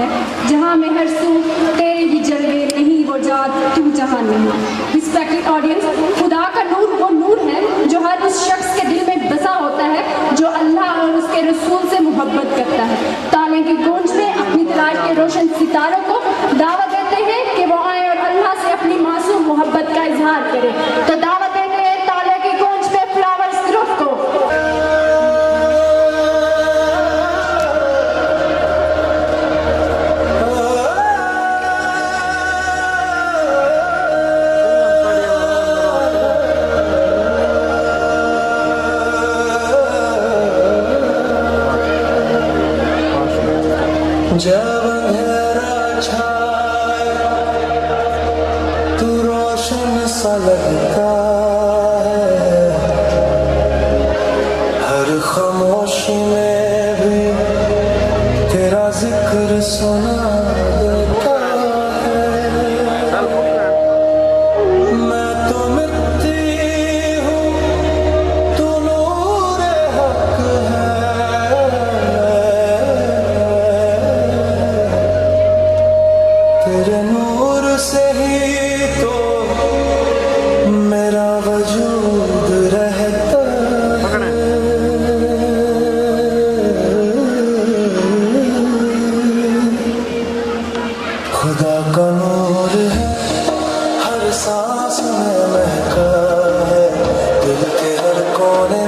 है, जहाँ में हर सू तेरे ही जलवे, नहीं वो जात तू जहाँ नहीं। रिस्पेक्टेड ऑडियंस, खुदा का नूर वो नूर है जो हर उस शख्स के दिल में बसा होता है जो अल्लाह और उसके रसूल से मोहब्बत करता है। ताले की गूंज में अपनी तलाश के रोशन सितारों को दावत देते हैं कि वो आए और अल्लाह से अपनी मासूम मोहब्बत का इजहार करें। तो दावत देते हैं ताले की गूंज में फ्लावर्स ग्रुप को। जब अंधेरा छाए तू रोशन सा लगता है, हर खामोशी में भी तेरा जिक्र सुना देता है। मैं तो मिट्टी हूँ, तू नूर हक है, तेरे नूर से ही तो मेरा वजूद रहता है। खुदा का नूर है, हर सांस में महका है, दिल के हर कोने